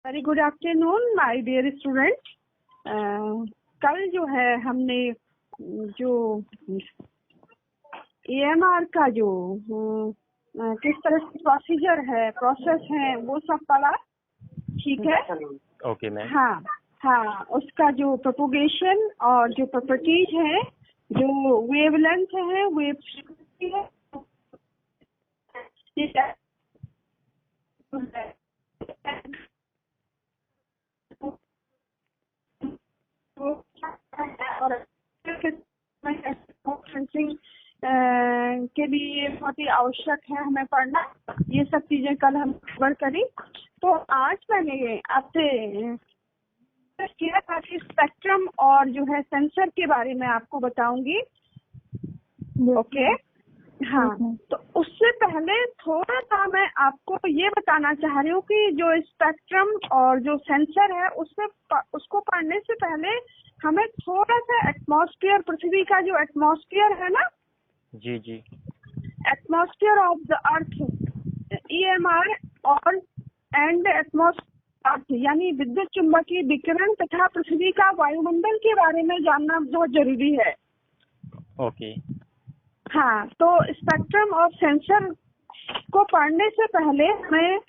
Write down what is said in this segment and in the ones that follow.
Very good afternoon my dear student. कल जो है हमने जो EMR का जो किस तरह से प्रोसेस है वो सब पढ़ा, ठीक है? Okay ma'am. हाँ, उसका जो प्रोपोगेशन और जो प्रॉपर्टीज है, जो वेवलेंथ है, वेव फ्रीक्वेंसी है, और के लिए बहुत ही आवश्यक है हमें पढ़ना। ये सब चीजें कल हम कवर करी। तो आज मैंने आपसे किया था कि स्पेक्ट्रम और जो है सेंसर के बारे में आपको बताऊंगी। ओके, हाँ। तो उससे पहले थोड़ा सा मैं आपको ये बताना चाह रही हूँ कि जो स्पेक्ट्रम और जो सेंसर है उसको पढ़ने से पहले हमें थोड़ा सा एटमॉस्फेयर, पृथ्वी का जो एटमॉस्फेयर है ना, जी जी, atmosphere of the earth, EMR और एंड एटमॉस्फेयर यानी विद्युत चुंबकीय विकिरण तथा पृथ्वी का वायुमंडल के बारे में जानना बहुत जरूरी है। ओके। हाँ, तो स्पेक्ट्रम और सेंसर को पढ़ने से पहले हमें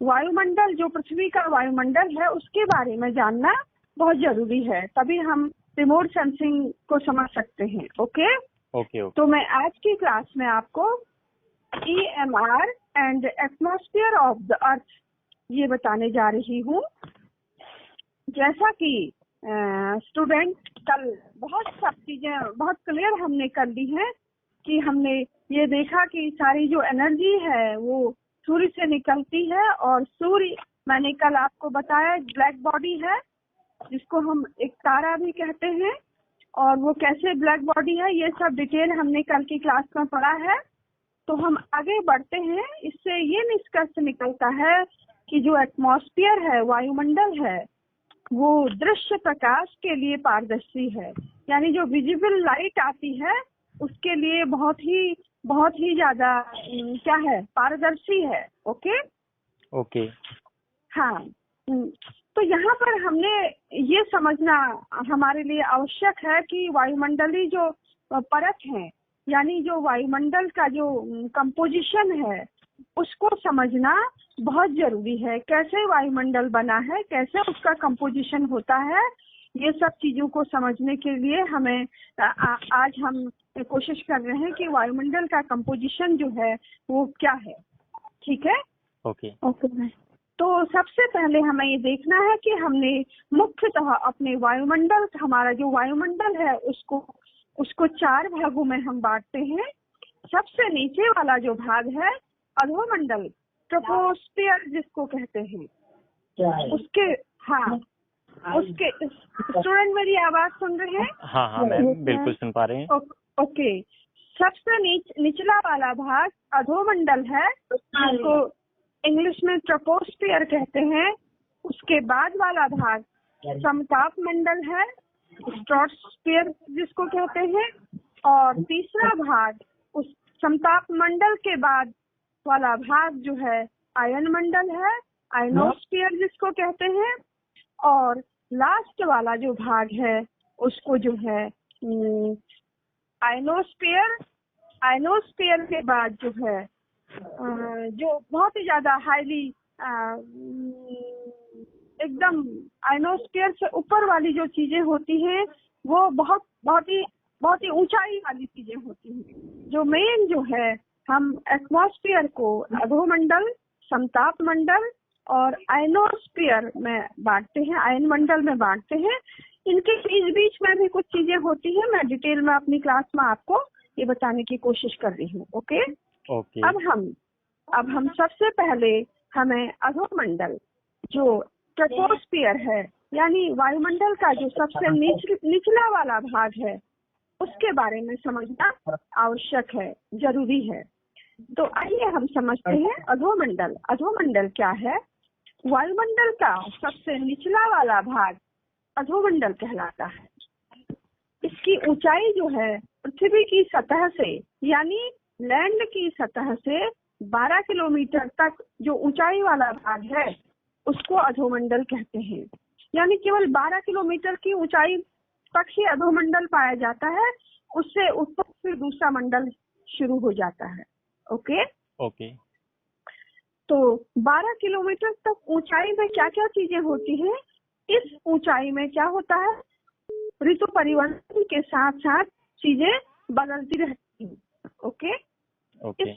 वायुमंडल, जो पृथ्वी का वायुमंडल है, उसके बारे में जानना बहुत जरूरी है, तभी हम रिमोट सेंसिंग को समझ सकते हैं। Okay okay. तो मैं आज की क्लास में आपको EMR and atmosphere of the अर्थ ये बताने जा रही हूँ। जैसा कि स्टूडेंट कल बहुत सब चीजें बहुत क्लियर हमने कर ली हैं कि हमने ये देखा कि सारी जो एनर्जी है वो सूर्य से निकलती है, और सूर्य, मैंने कल आपको बताया, ब्लैक बॉडी है जिसको हम एक तारा भी कहते हैं, और वो कैसे ब्लैक बॉडी है ये सब डिटेल हमने कल की क्लास में पढ़ा है। तो हम आगे बढ़ते हैं। इससे ये निष्कर्ष निकलता है कि जो एटमॉस्फेयर है, वायुमंडल है, वो दृश्य प्रकाश के लिए पारदर्शी है, यानी जो विजिबल लाइट आती है उसके लिए बहुत ही ज्यादा क्या है, पारदर्शी है। Okay okay. हाँ, तो यहाँ पर हमने ये समझना हमारे लिए आवश्यक है कि वायुमंडलीय जो परत है, यानी जो वायुमंडल का जो कंपोजिशन है, उसको समझना बहुत जरूरी है। कैसे वायुमंडल बना है, कैसे उसका कंपोजिशन होता है, ये सब चीजों को समझने के लिए हमें आज हम कोशिश कर रहे हैं कि वायुमंडल का कंपोजिशन जो है वो क्या है। ठीक है? ओके। ओके। तो सबसे पहले हमें ये देखना है कि हमने मुख्यतः अपने वायुमंडल, हमारा जो वायुमंडल है उसको 4 भागों में हम बांटते हैं। सबसे नीचे वाला जो भाग है अधोमंडल, ट्रोपोस्फियर जिसको कहते हैं, उसके स्टूडेंट मेरी आवाज सुन रहे हैं? हाँ मैम, बिल्कुल सुन पा रहे हैं। ओके। सबसे निचला वाला भाग अधोमंडल है, जिसको इंग्लिश में ट्रोपोस्फियर कहते हैं। उसके बाद वाला भाग समताप मंडल है, स्ट्रेटोस्फियर जिसको कहते हैं। और तीसरा भाग, उस समताप मंडल के बाद वाला भाग जो है आयन मंडल है, आयनोस्फियर जिसको कहते हैं। और लास्ट वाला जो भाग है उसको जो है आयनोस्फियर के बाद जो है जो बहुत ही ज्यादा हाईली एकदम आयनोस्फीयर से ऊपर वाली जो चीजें होती हैं वो बहुत ही ऊंचाई वाली चीजें होती हैं। जो मेन जो है, हम एटमॉस्फेयर को अधोमंडल, समताप मंडल और आयनोस्फीयर में बांटते हैं, आयन मंडल में बांटते हैं। इनके बीच में भी कुछ चीजें होती हैं, मैं डिटेल में अपनी क्लास में आपको ये बताने की कोशिश कर रही हूँ। ओके। अब हम सबसे पहले हमें अधोमंडल, जो ट्रोपोस्फियर है, यानी वायुमंडल का जो सबसे निचला वाला भाग है, उसके बारे में समझना आवश्यक है, जरूरी है। तो आइए हम समझते हैं अधोमंडल। अधोमंडल क्या है? वायुमंडल का सबसे निचला वाला भाग अधोमंडल कहलाता है। इसकी ऊंचाई जो है पृथ्वी की सतह से, यानी लैंड की सतह से 12 किलोमीटर तक जो ऊंचाई वाला भाग है उसको अधोमंडल कहते हैं। यानी केवल 12 किलोमीटर की ऊंचाई तक ही अधोमंडल पाया जाता है, उससे ऊपर फिर दूसरा मंडल शुरू हो जाता है। Okay okay. तो 12 किलोमीटर तक ऊंचाई में क्या क्या चीजें होती हैं? इस ऊंचाई में क्या होता है, ऋतु परिवर्तन के साथ साथ चीजें बदलती रहती हैं। Okay okay.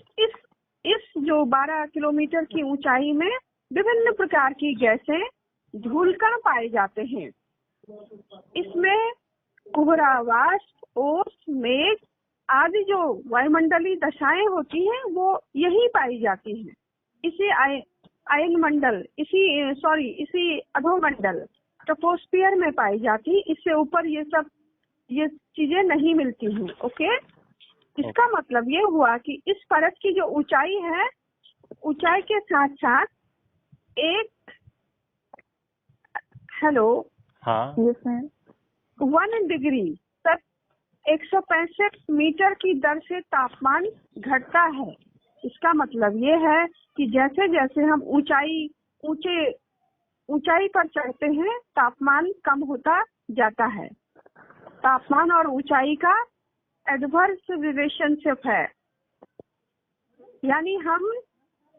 इस जो 12 किलोमीटर की ऊंचाई में विभिन्न प्रकार की गैसें, धूलकण पाए जाते हैं। इसमें कोहरा, वाष्प, ओस, मेघ आदि जो वायुमंडलीय दशाएं होती हैं वो यही पाई जाती हैं। इसी अयनमंडल इसी अधोमंडल ट्रोपोस्फियर में पाई जाती है। इससे ऊपर ये चीजें नहीं मिलती हैं। ओके इसका मतलब ये हुआ कि इस परत की जो ऊंचाई है, ऊंचाई के साथ साथ एक हाँ 1 डिग्री तक 165 मीटर की दर से तापमान घटता है। इसका मतलब ये है कि जैसे जैसे हम ऊंचाई पर चढ़ते हैं, तापमान कम होता जाता है। तापमान और ऊंचाई का एडवर्स रिलेशनशिप है। यानी हम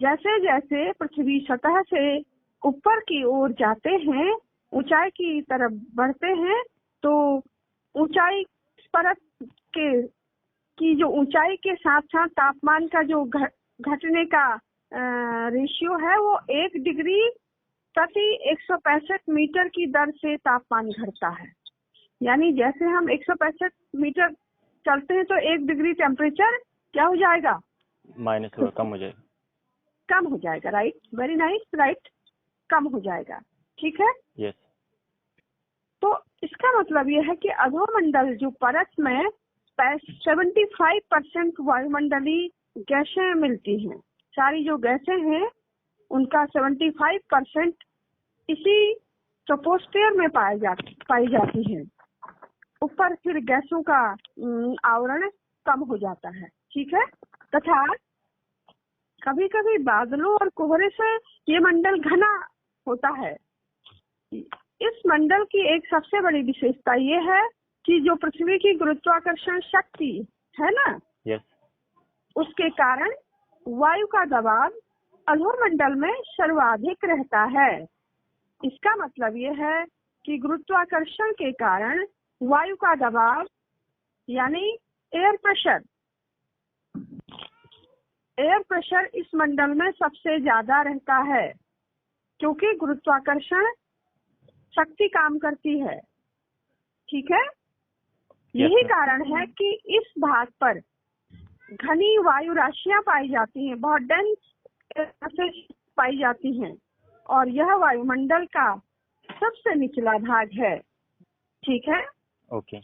जैसे जैसे पृथ्वी सतह से ऊपर की ओर जाते हैं, ऊंचाई की तरफ बढ़ते हैं, तो ऊंचाई परत की जो ऊंचाई के साथ साथ तापमान का जो घटने का रेशियो है वो 1 डिग्री प्रति 165 मीटर की दर से तापमान घटता है। यानी जैसे हम 165 मीटर चलते हैं तो 1 डिग्री टेम्परेचर क्या हो जाएगा, माइनस होगा, कम हो जाएगा। राइट, वेरी नाइस, राइट, कम हो जाएगा। ठीक है। यस। तो इसका मतलब यह है कि अधोमंडल जो परत में 75% वायुमंडलीय गैसें मिलती हैं। सारी जो गैसें हैं उनका 75% इसी ट्रोपोस्फियर में पाई जाती हैं। ऊपर फिर गैसों का आवरण कम हो जाता है। ठीक है। तथा कभी कभी बादलों और कोहरे से ये मंडल घना होता है। इस मंडल की एक सबसे बड़ी विशेषता ये है कि जो पृथ्वी की गुरुत्वाकर्षण शक्ति है ना, yes. उसके कारण वायु का दबाव अधोमंडल में सर्वाधिक रहता है। इसका मतलब ये है कि गुरुत्वाकर्षण के कारण वायु का दबाव यानी एयर प्रेशर इस मंडल में सबसे ज्यादा रहता है, क्योंकि गुरुत्वाकर्षण शक्ति काम करती है। ठीक है। यही कारण है कि इस भाग पर घनी वायु राशियां पाई जाती हैं, बहुत डेंस पाई जाती हैं, और यह वायुमंडल का सबसे निचला भाग है। ठीक है। ओके।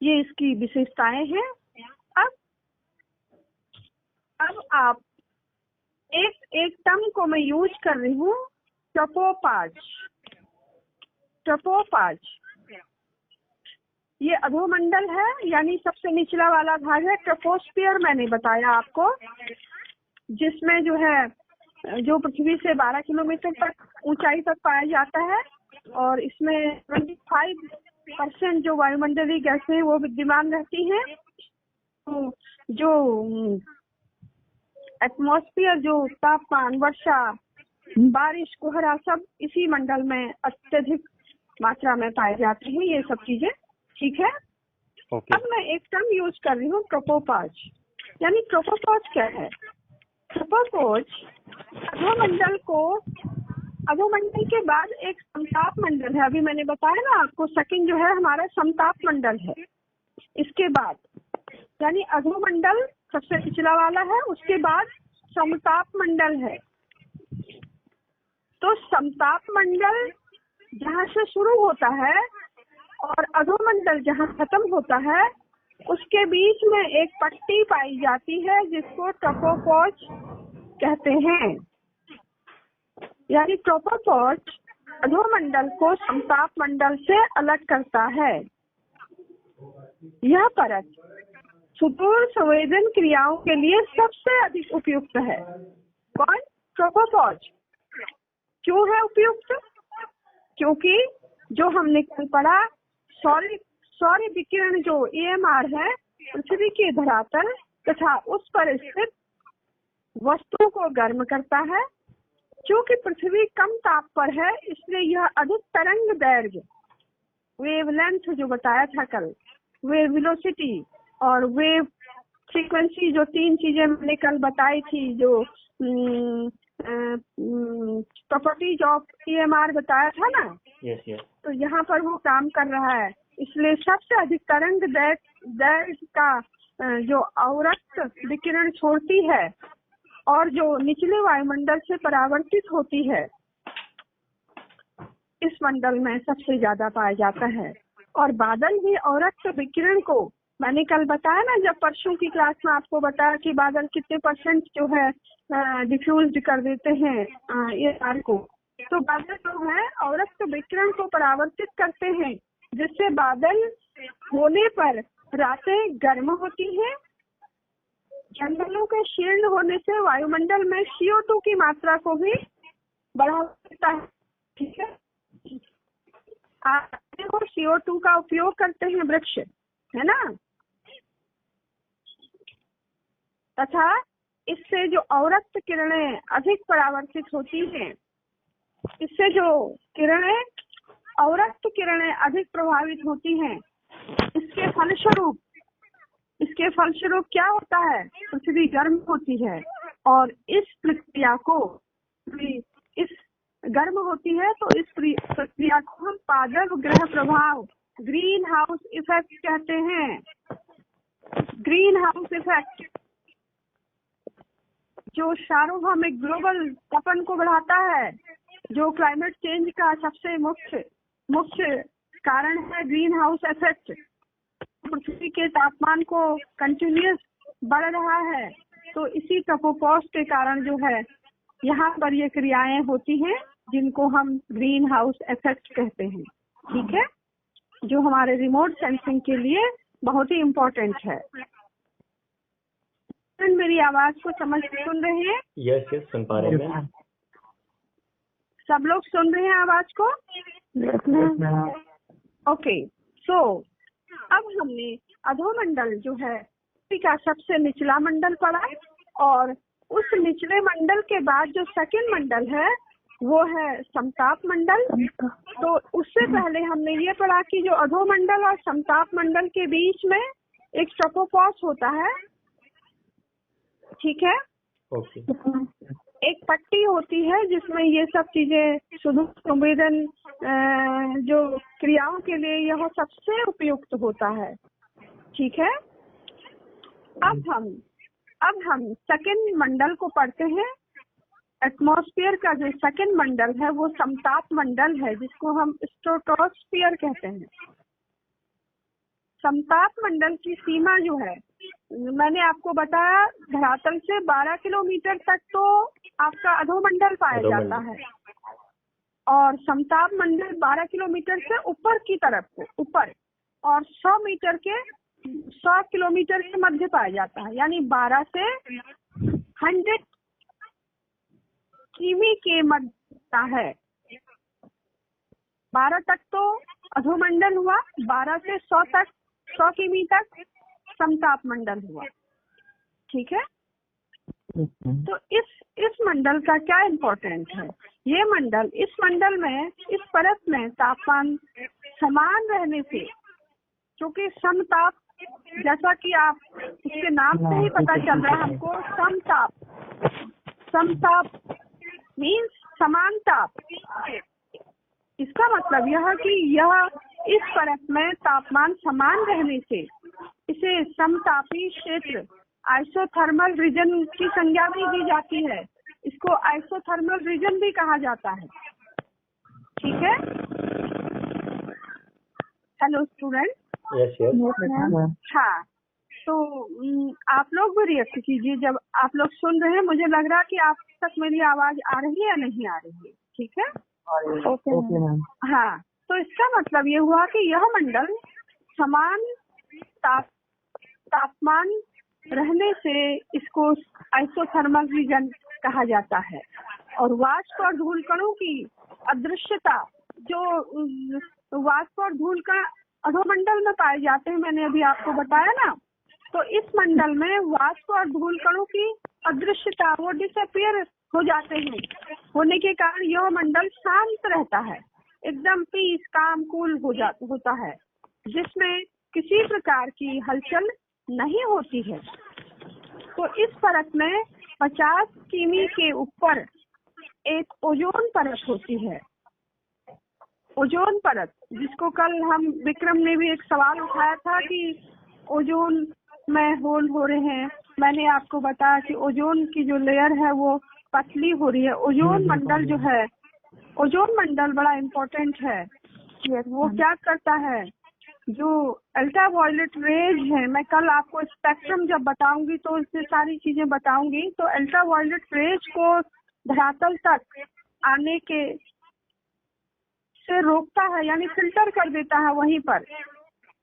ये इसकी विशेषताएं हैं। अब आप एक टर्म को मैं यूज कर रही हूँ, ट्रोपोपॉज। ये अधोमंडल है, यानी सबसे निचला वाला भाग है। ट्रोपोस्फियर मैंने बताया आपको, जिसमें जो पृथ्वी से 12 किलोमीटर तक ऊंचाई तक पाया जाता है, और इसमें 25% जो वायुमंडलीय गैसें हैं वो विद्यमान रहती हैं। तो जो एटमॉस्फेयर, जो तापमान, वर्षा, बारिश, कोहरा सब इसी मंडल में अत्यधिक मात्रा में पाए जाते हैं, ये सब चीजें। ठीक है। okay. अब मैं एक टर्म यूज कर रही हूँ, ट्रोपोपॉज। यानी ट्रोपोपॉज क्या है? ट्रोपोपॉज अधोमंडल के बाद एक समताप मंडल है। अभी मैंने बताया ना आपको, सेकंड जो है हमारा समताप मंडल है। इसके बाद यानी अधोमंडल सबसे पिछला वाला है, उसके बाद समताप मंडल है। तो समताप मंडल जहाँ से शुरू होता है और अधोमंडल जहाँ खत्म होता है, उसके बीच में एक पट्टी पाई जाती है जिसको ट्रोपोपॉज कहते हैं। यानी ट्रोपोपॉज अधोमंडल को समताप मंडल से अलग करता है। यह परत सुदूर संवेदन क्रियाओं के लिए सबसे अधिक उपयुक्त है। कौन? ट्रोपोपॉज। क्यों है उपयुक्त? क्योंकि जो हमने कल पढ़ा, सौर विकिरण जो AMR है, पृथ्वी के धरातल तथा उस पर स्थित वस्तुओं को गर्म करता है। क्योंकि पृथ्वी कम ताप पर है, इसलिए यह अधिक तरंग दैर्घ्य, वेवलेंथ जो बताया था कल, वेव वेलोसिटी और वेव फ्रीक्वेंसी, जो 3 चीजें मैंने कल बताई थी, जो प्रॉपर्टीज ऑफ AMR बताया था ना। yes. तो यहाँ पर वो काम कर रहा है, इसलिए सबसे अधिक तरंग दैर्घ्य का जो अवरक्त विकिरण छोड़ती है और जो निचले वायुमंडल से परावर्तित होती है, इस मंडल में सबसे ज्यादा पाया जाता है। और बादल भी अवरक्त विकिरण को, मैंने कल बताया ना, जब परसों की क्लास में आपको बताया कि बादल कितने % जो है डिफ्यूज कर देते हैं AMR को। तो बादल जो है अवरक्त विकिरण को परावर्तित करते हैं, जिससे बादल होने पर रातें गर्म होती हैं। जंगलों के शीर्ण होने से वायुमंडल में CO2 की मात्रा को भी बढ़ा देता है। ठीक है, आप CO2 का उपयोग करते हैं वृक्ष, है ना। तथा इससे जो अवरक्त किरणें अधिक परावर्तित होती हैं, इससे जो किरणें अवरक्त किरणें अधिक प्रभावित होती हैं, इसके फलस्वरूप क्या होता है? पृथ्वी गर्म होती है। और इस प्रक्रिया को, इस गर्म होती है तो इस प्रक्रिया को हम पादप ग्रह प्रभाव, ग्रीन हाउस इफेक्ट कहते हैं। ग्रीन हाउस इफेक्ट जो सार्वभौमिक ग्लोबल तपन को बढ़ाता है, जो क्लाइमेट चेंज का सबसे मुख्य कारण है, ग्रीन हाउस इफेक्ट। पृथ्वी के तापमान को कंटिन्यूअस बढ़ रहा है, तो इसी ट्रोपोपॉज के कारण जो है यहाँ पर ये क्रियाएं होती हैं, जिनको हम ग्रीन हाउस इफेक्ट कहते हैं। ठीक है, जो हमारे रिमोट सेंसिंग के लिए बहुत ही इम्पोर्टेंट है। मेरी आवाज को सुन रहे हैं? यस, सुन पा रहे हैं। सब लोग सुन रहे हैं आवाज को? ओके, सो अब हमने अधोमंडल जो है पृथ्वी का सबसे निचला मंडल पढ़ा, और उस निचले मंडल के बाद जो सेकंड मंडल है वो है समताप मंडल। तो उससे पहले हमने ये पढ़ा कि जो अधोमंडल और समताप मंडल के बीच में एक ट्रोपोपॉज होता है। ठीक है, एक पट्टी होती है जिसमें ये सब चीजें सुदूर संवेदन जो क्रियाओं के लिए यह सबसे उपयुक्त होता है। ठीक है, अब हम सेकंड मंडल को पढ़ते हैं। एटमॉस्फेयर का जो सेकंड मंडल है वो समताप मंडल है, जिसको हम स्ट्रेटोस्फीयर कहते हैं। समताप मंडल की सीमा जो है, मैंने आपको बताया, धरातल से 12 किलोमीटर तक तो आपका अधोमंडल पाया जाता है, और समताप मंडल 12 किलोमीटर से ऊपर की तरफ को ऊपर, और 100 किलोमीटर के मध्य पाया जाता है। यानी 12 से 100 किमी के मध्य है। 12 तक तो अधोमंडल हुआ, 12 से 100 किमी तक समताप मंडल हुआ। ठीक है, तो इस मंडल का क्या इम्पोर्टेंट है? ये मंडल, इस मंडल में, इस परत में तापमान समान रहने से, क्योंकि समताप, जैसा कि आप इसके नाम से ही पता चल रहा है हमको, समताप मीन्स समान ताप। इसका मतलब यह है कि यह इस परत में तापमान समान रहने से इसे समतापी क्षेत्र, आइसोथर्मल रीजन की संज्ञा भी दी जाती है। इसको आइसोथर्मल रीजन भी कहा जाता है। ठीक है, हेलो स्टूडेंट। यस। हाँ, तो आप लोग भी रिएक्ट कीजिए जब आप लोग सुन रहे हैं। मुझे लग रहा है कि आप तक मेरी आवाज आ रही है या नहीं आ रही है? ठीक है, ओके मैम। हाँ, तो इसका मतलब ये हुआ कि यह मंडल समान तापमान रहने से इसको आइसोथर्मल रीजन कहा जाता है। और वाष्प और धूल कणों की अदृश्यता, जो वाष्प और धूल कण अधोमंडल में पाए जाते हैं, मैंने अभी आपको बताया ना। तो इस मंडल में वाष्प और धूल कणों की अदृश्यता, वो डिसअपियर हो जाते हैं, होने के कारण यह मंडल शांत रहता है, एकदम पीस, काम, कूल होता है, जिसमें किसी प्रकार की हलचल नहीं होती है। तो इस परत में 50 किमी के ऊपर एक ओजोन परत होती है। ओजोन परत, जिसको कल हम विक्रम ने भी एक सवाल उठाया था कि ओजोन में होल हो रहे हैं, मैंने आपको बताया कि ओजोन की जो लेयर है वो पतली हो रही है। ओजोन मंडल जो है, ओजोन मंडल बड़ा इम्पोर्टेंट है। वो क्या करता है, जो अल्ट्रावायलेट रेज है, मैं कल आपको स्पेक्ट्रम जब बताऊंगी तो इससे सारी चीजें बताऊंगी। तो अल्ट्रावायलेट रेज को धरातल तक आने के से रोकता है, यानी फिल्टर कर देता है वहीं पर,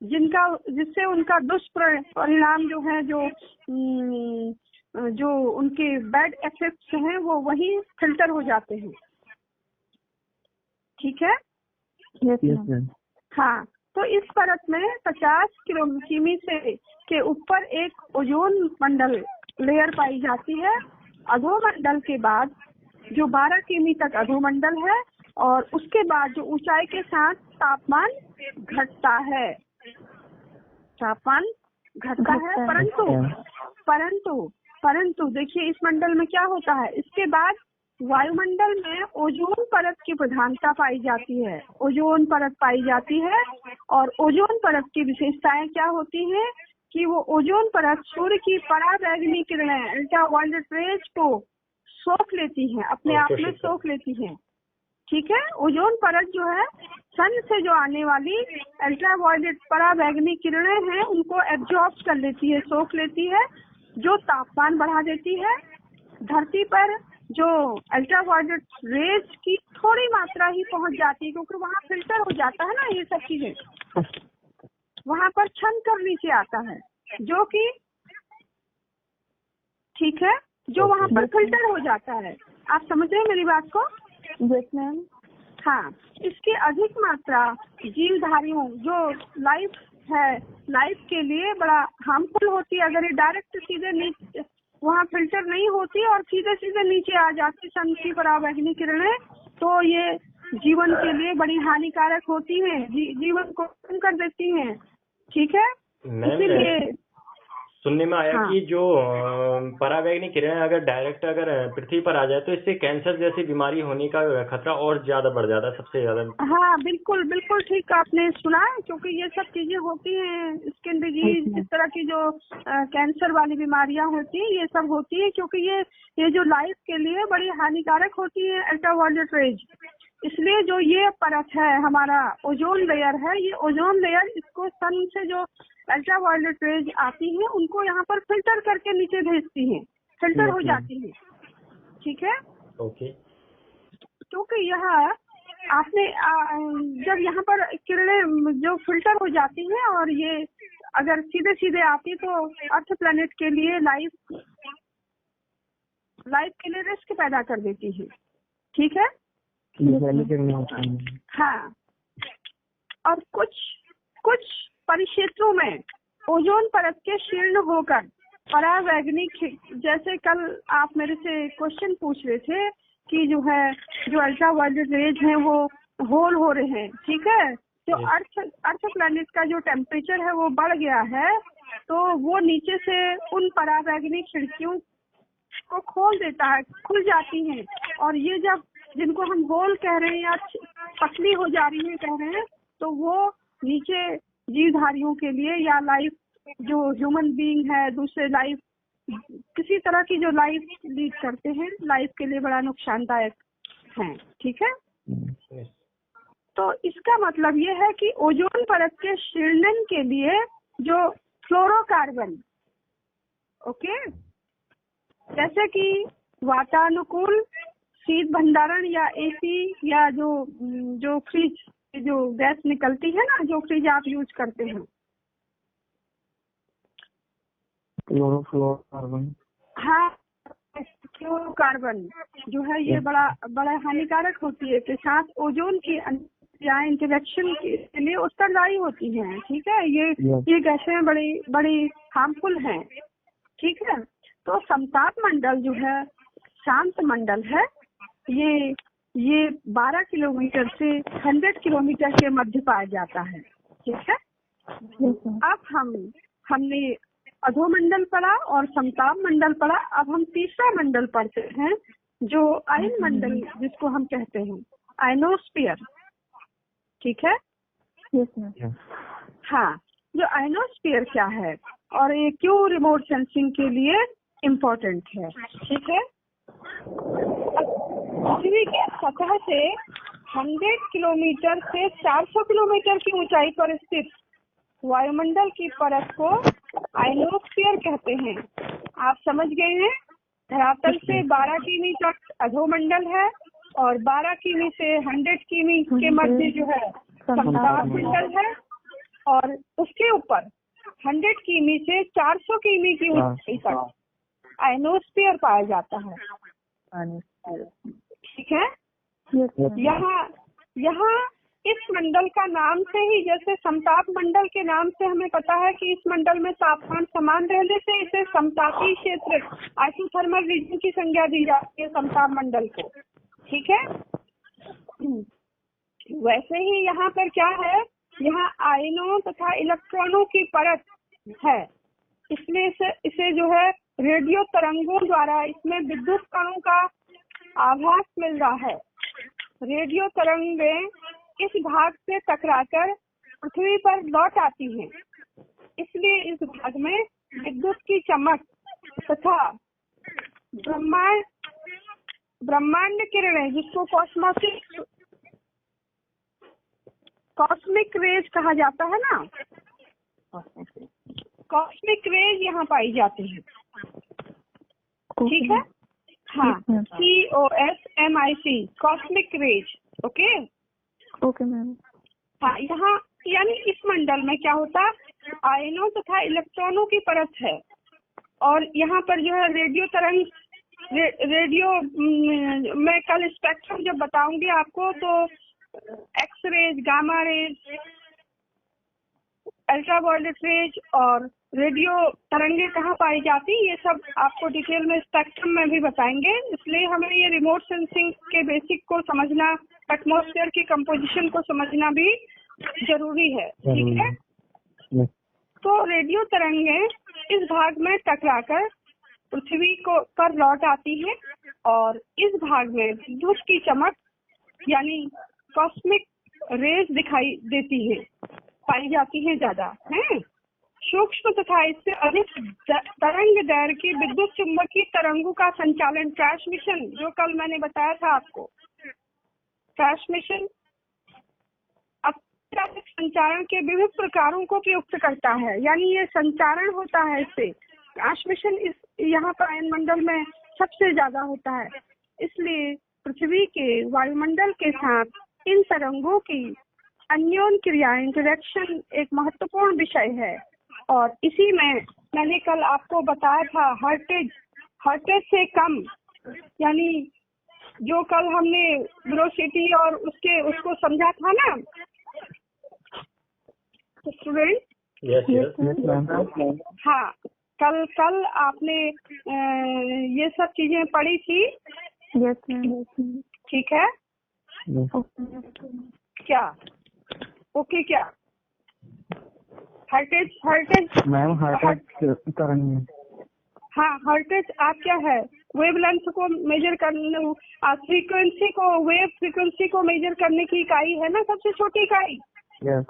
जिससे उनका दुष्परिणाम जो है, जो उनके बैड इफेक्ट्स हैं, वो वहीं फिल्टर हो जाते हैं। ठीक है? yes, हाँ। तो इस परत में 50 किमी से के ऊपर एक ओजोन मंडल लेयर पाई जाती है। अधोमंडल के बाद जो 12 किमी तक अधोमंडल है, और उसके बाद जो ऊंचाई के साथ तापमान घटता है, तापमान घटता है। परंतु देखिए इस मंडल में क्या होता है, इसके बाद वायुमंडल में ओजोन परत की प्रधानता पाई जाती है, ओजोन परत पाई जाती है। और ओजोन परत की विशेषताएं क्या होती हैं कि वो ओजोन परत सूर्य की पराबैंगनी किरणें, अल्ट्रावायलेट रेज को सोख लेती हैं, अपने आप में सोख लेती हैं। ठीक है? ओजोन परत जो है, सन से जो आने वाली अल्ट्रावायलेट पराबैंगनी किरणें हैं, उनको एब्जॉर्ब कर लेती है, सोख लेती है, जो तापमान बढ़ा देती है। धरती पर जो अल्ट्रावायलेट रेज की थोड़ी मात्रा ही पहुंच जाती है, क्योंकि वहाँ फिल्टर हो जाता है ना, ये सब चीजें वहाँ पर छन कर नीचे आता है, जो कि ठीक है, जो वहाँ पर फिल्टर हो जाता है। आप समझ रहे हैं मेरी बात को? yes, ma'am. हाँ, इसकी अधिक मात्रा जीवधारियों, जो लाइफ है, लाइफ के लिए बड़ा हार्मफुल होती है। अगर ये डायरेक्ट सीधे नीचे वहाँ फिल्टर नहीं होती और सीधे सीधे नीचे आ जाती सन की पराबैंगनी किरणें, तो ये जीवन के लिए बड़ी हानिकारक होती हैं, जीवन को कम कर देती हैं। ठीक है? इसीलिए सुनने में आया कि जो पराबैंगनी किरणें अगर डायरेक्ट अगर पृथ्वी पर आ जाए तो इससे कैंसर जैसी बीमारी होने का खतरा और ज्यादा बढ़ जाता है, सबसे ज्यादा। हाँ, बिल्कुल बिल्कुल ठीक आपने सुना है, क्योंकि ये सब चीजें होती हैं, स्किन डिजीज, इस तरह की जो कैंसर वाली बीमारियां होती हैं, ये सब होती है क्योंकि ये जो लाइफ के लिए बड़ी हानिकारक होती है अल्ट्रावायलेट रेज। इसलिए जो ये परत है, हमारा ओजोन लेयर है, ये ओजोन लेयर इसको सन से जो अल्ट्रावायलेट रेज आती हैं, उनको यहाँ पर फिल्टर करके नीचे भेजती हैं, फिल्टर हो जाती हैं। ठीक है? ओके। क्योंकि यह आपने जब यहाँ पर किरणें जो फिल्टर हो जाती हैं और ये अगर सीधे सीधे आती तो अर्थ प्लेनेट के लिए लाइफ के लिए रिस्क पैदा कर देती है। ठीक है? हाँ। और कुछ परिक्षेत्रों में ओजोन परत के शीर्ण होकर परावैज्ञानिक, जैसे कल आप मेरे से क्वेश्चन पूछ रहे थे कि जो है जो अल्ट्रावायलेट रेज हैं वो होल हो रहे हैं। ठीक है? तो अर्थ प्लैनेट का जो टेम्परेचर है वो बढ़ गया है, तो वो नीचे से उन परावैज्ञानिक खिड़कियों को खोल देता है, खुल जाती हैं, और ये जब जिनको हम होल कह रहे हैं या पतली हो जा रही है कह रहे हैं, तो वो नीचे जीवधारियों के लिए या लाइफ जो ह्यूमन बीइंग है, दूसरे लाइफ किसी तरह की जो लाइफ लीड करते हैं, लाइफ के लिए बड़ा नुकसानदायक है। ठीक है? तो इसका मतलब ये है कि ओजोन परत के शीर्णन के लिए जो फ्लोरोकार्बन, ओके, जैसे कि वातानुकूल शीत भंडारण या एसी या जो फ्रिज जो गैस निकलती है ना, जो फ्रिज आप यूज करते हैं, क्लोरोफ्लोरोकार्बन। हाँ, कार्बन जो है ये बड़ा बड़ा हानिकारक होती है, के साथ ओजोन की या इंटरेक्शन के लिए उत्तरदायी होती हैं। ठीक है, ये गैसें बड़ी बड़ी हार्मफुल हैं। ठीक है, तो समताप मंडल जो है शांत मंडल है। ये 12 किलोमीटर से 100 किलोमीटर के मध्य पाया जाता है। ठीक है, अब हमने अधोमंडल पढ़ा और समताप मंडल पढ़ा। अब हम तीसरा मंडल पढ़ते हैं जो आयन मंडल जिसको हम कहते हैं आयनोस्फीयर। ठीक है, हाँ, जो आयनोस्फीयर क्या है और ये क्यों रिमोट सेंसिंग के लिए इम्पोर्टेंट है। ठीक है, पृथ्वी के सतह से 100 किलोमीटर से 400 किलोमीटर की ऊंचाई पर स्थित वायुमंडल की परत को आयनोस्फीयर कहते हैं। आप समझ गए हैं, धरातल से 12 किमी तक अधोमंडल है और 12 किमी से 100 किमी के मध्य जो है समताप मंडल है और उसके ऊपर 100 किमी से 400 किमी की ऊंचाई तक आयनोस्फीयर पाया जाता है। ठीक है, यहाँ इस मंडल का नाम से ही, जैसे समताप मंडल के नाम से हमें पता है कि इस मंडल में तापमान समान रहने से इसे समतापी क्षेत्र आइसोथर्मल रीजन की संज्ञा दी जाती है समताप मंडल को। ठीक है, वैसे ही यहाँ पर क्या है, यहाँ आयनों तथा इलेक्ट्रॉनों की परत है, इसलिए इसे जो है रेडियो तरंगों द्वारा इसमें विद्युत कणों का आभास मिल रहा है। रेडियो तरंगें इस भाग से टकराकर पृथ्वी पर लौट आती हैं, इसलिए इस भाग में विद्युत की चमक तथा ब्रह्मांड किरणें जिसको कॉस्मिक रेज कहा जाता है ना, कॉस्मिक रेज यहाँ पाई जाती है। ठीक है, हाँ, COSMIC cosmic rays. Okay ma'am. हाँ, यहाँ यानी इस मंडल में क्या होता है, आयनों तथा इलेक्ट्रॉनों की परत है और यहाँ पर जो है रेडियो तरंग, रेडियो मैं कल स्पेक्ट्रम जब बताऊंगी आपको तो X rays, gamma rays, ultraviolet rays और रेडियो तरंगे कहाँ पाई जाती, ये सब आपको डिटेल में स्पेक्ट्रम में भी बताएंगे। इसलिए हमें ये रिमोट सेंसिंग के बेसिक को समझना, एटमॉस्फेयर की कंपोजिशन को समझना भी जरूरी है। ठीक है, तो रेडियो तरंगे इस भाग में टकराकर पृथ्वी को पर लौट आती है और इस भाग में विद्युत की चमक यानी कॉस्मिक रेज दिखाई देती है, पाई जाती है ज्यादा है। सूक्ष्म तथा इससे अधिक तरंग दैर्घ्य की विद्युत चुंबकीय तरंगों का संचालन, ट्रांसमिशन, जो कल मैंने बताया था आपको, ट्रांसमिशन संचारण के विभिन्न प्रकारों को प्रयुक्त करता है, यानी ये संचारण होता है इससे। ट्रांसमिशन इस यहाँ पर आयन मंडल में सबसे ज्यादा होता है, इसलिए पृथ्वी के वायुमंडल के साथ इन तरंगों की अन्योन क्रिया, इंटरेक्शन एक महत्वपूर्ण विषय है। और इसी में मैंने कल आपको बताया था हर्टेज से कम, यानी जो कल हमने वेलोसिटी और उसको समझा था ना स्टूडेंट। हाँ, कल आपने ये सब चीजें पढ़ी थी। Yes ma'am. ठीक है, क्या ओके क्या हर्टेज मैम, हर्टेज तरंग। हाँ, हर्टेज आप क्या है, वेवलेंथ को मेजर करने, फ्रीक्वेंसी को, वेव फ्रीक्वेंसी को मेजर करने की इकाई है ना, सबसे छोटी इकाई। यस,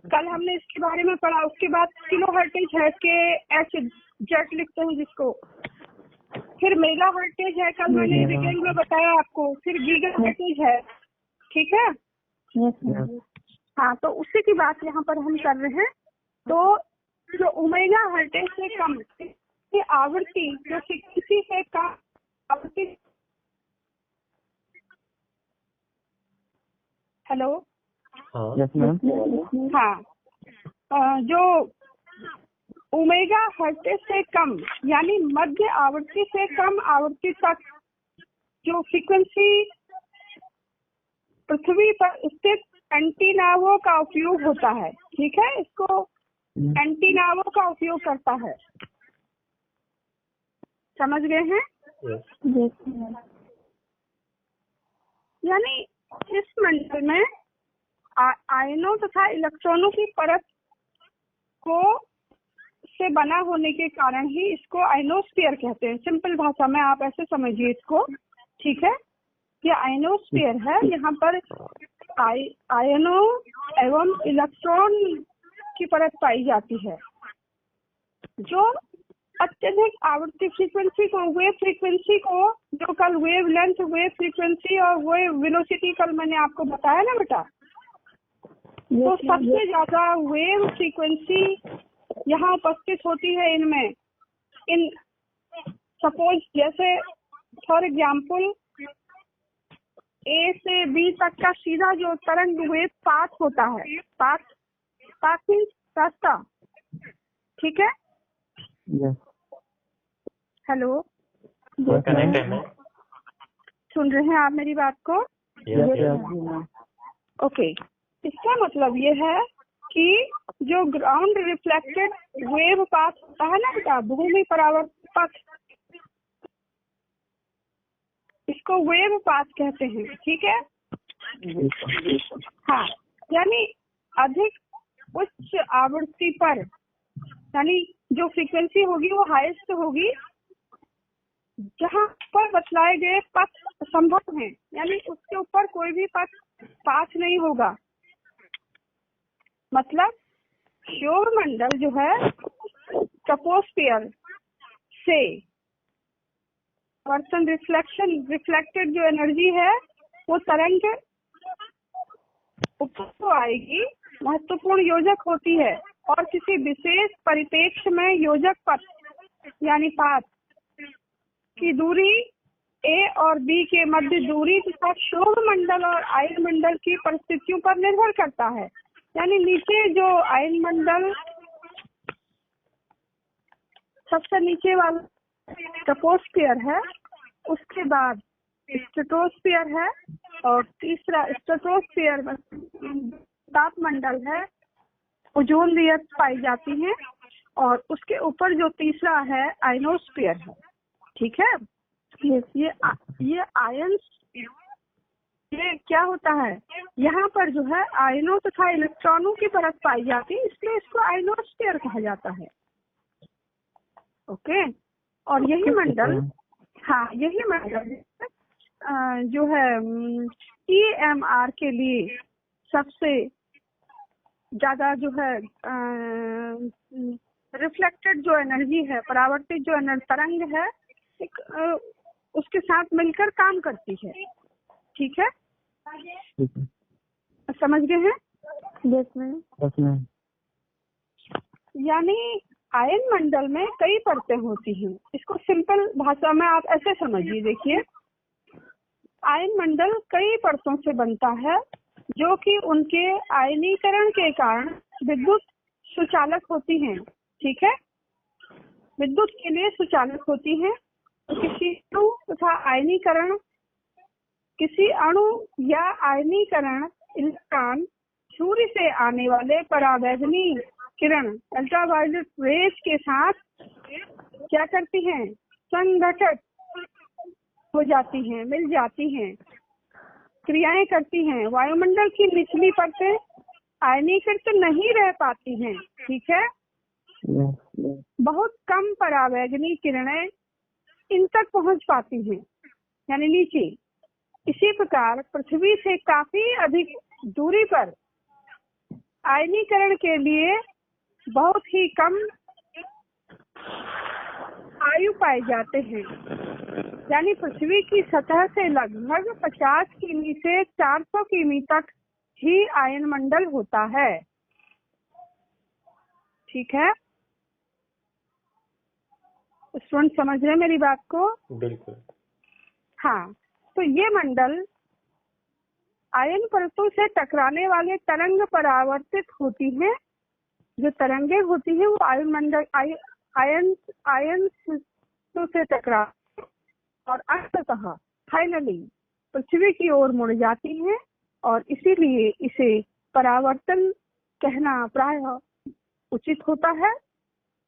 कल हमने इसके बारे में पढ़ा। उसके बाद किलो हर्टेज है, KH लिखते हैं जिसको। फिर मेगा हर्टेज है, कल मैंने डिटेल में बताया आपको। फिर गीगा हर्टेज है। ठीक है, हाँ, तो उसी की बात यहाँ पर हम कर रहे हैं। तो जो ओमेगा हर्टेज से कम की आवृत्ति, जो फ्रीक्वेंसी से कम आवृत्ति, हेलो, हाँ, हाँ, जो ओमेगा हर्ट्ज से कम यानी मध्य आवृत्ति से कम आवृत्ति तक जो फ्रीक्वेंसी पृथ्वी पर स्थित एंटीनाओं का उपयोग होता है, ठीक है, इसको एंटीनाओं का उपयोग करता है। समझ गए हैं? यानी इस मंडल में आयनों तथा इलेक्ट्रॉनों की परत को से बना होने के कारण ही इसको आयनोस्फीयर कहते हैं। सिंपल भाषा में आप ऐसे समझिए इसको, ठीक है। ये आयनोस्फीयर है, यहाँ पर आयनों एवं इलेक्ट्रॉन की परत पाई जाती है जो अत्यधिक आवृत्ति फ्रीक्वेंसी को, वेव फ्रीक्वेंसी को, जो कल वेव लेंथ, वेव फ्रीक्वेंसी और वेव वेलोसिटी कल मैंने आपको बताया ना बेटा, तो सबसे ज्यादा वेव फ्रीक्वेंसी यहाँ उपस्थित होती है इनमें। इन सपोज जैसे फॉर एग्जाम्पल ए से बी तक का सीधा जो तरंग वेव पाथ होता है, पाथ मीन्स रास्ता, ठीक है। हेलो, सुन रहे हैं आप मेरी बात को? ओके, इसका मतलब ये है कि जो ग्राउंड रिफ्लेक्टेड वेव पाथ होता है ना बेटा, भूमि परावर्तित पथ, इसको वेव पाथ कहते हैं, ठीक है। हाँ, यानी अधिक उच्च आवृत्ति पर, यानी जो फ्रीक्वेंसी होगी वो हाईएस्ट होगी जहाँ पर बतलाए गए पथ संभव हैं, यानी उसके ऊपर कोई भी पथ पाथ नहीं होगा। मतलब सौरमंडल जो है ट्रोपोस्फियर से वर्सन रिफ्लेक्टेड जो एनर्जी है वो तरंग ऊपर को आएगी, महत्वपूर्ण योजक होती है और किसी विशेष परिप्रेक्ष्य में योजक पथ यानी पाथ की दूरी ए और बी के मध्य दूरी तथा सौरमंडल और आयन मंडल की परिस्थितियों पर निर्भर करता है। यानी नीचे जो आयन मंडल सबसे नीचे वाला ट्रोपोस्फियर है, उसके बाद स्ट्रेटोस्फियर है और तीसरा स्ट्रेटोस्फियर में तापमंडल है, ओजोन लेयर पाई जाती है और उसके ऊपर जो तीसरा है आयनोस्फीयर है, ठीक है। ये आयन, ये क्या होता है, यहाँ पर जो है आयनों तथा इलेक्ट्रॉनों की परत पाई जाती है, इसलिए इसको आयनोस्फीयर कहा जाता है। ओके, और यही मंडल, हाँ यही मंडल जो है EMR के लिए सबसे ज्यादा जो है रिफ्लेक्टेड जो एनर्जी है, परावर्तित जो तरंग है, एक उसके साथ मिलकर काम करती है, ठीक है। समझ गए हैं? Yes ma'am. यानी आयन मंडल में कई परतें होती हैं। इसको सिंपल भाषा में आप ऐसे समझिए, देखिए आयन मंडल कई परतों से बनता है जो कि उनके आयनीकरण के कारण विद्युत सुचालक होती हैं, ठीक है, विद्युत के लिए सुचालक होती हैं। किसी अणु तथा आयनीकरण, किसी अणु या आयनीकरण इलेक्ट्रॉन सूर्य से आने वाले परावैंगनी किरण अल्ट्रावायलेट रेज के साथ क्या करती हैं, संघटित हो जाती हैं, मिल जाती हैं, क्रियाएं करती हैं। वायुमंडल की निचली परतें आयनीकृत नहीं रह पाती हैं, ठीक है। बहुत कम परावैंगनी किरणें इन तक पहुंच पाती हैं, यानी नीचे। इसी प्रकार पृथ्वी से काफी अधिक दूरी पर आयनीकरण के लिए बहुत ही कम आयु पाए जाते हैं, यानी पृथ्वी की सतह से लगभग 50 किमी से 400 किमी तक ही आयन मंडल होता है, ठीक है। स्टूडेंट समझ रहे हैं मेरी बात को? बिल्कुल। हाँ, तो ये मंडल आयन परतों से टकराने वाले तरंग परावर्तित होती हैं जो तरंगे होती हैं वो वायुमंडल आयन से टकरा और अंततः फाइनली पृथ्वी की ओर मुड़ जाती हैं, और इसीलिए इसे परावर्तन कहना प्रायः उचित होता है।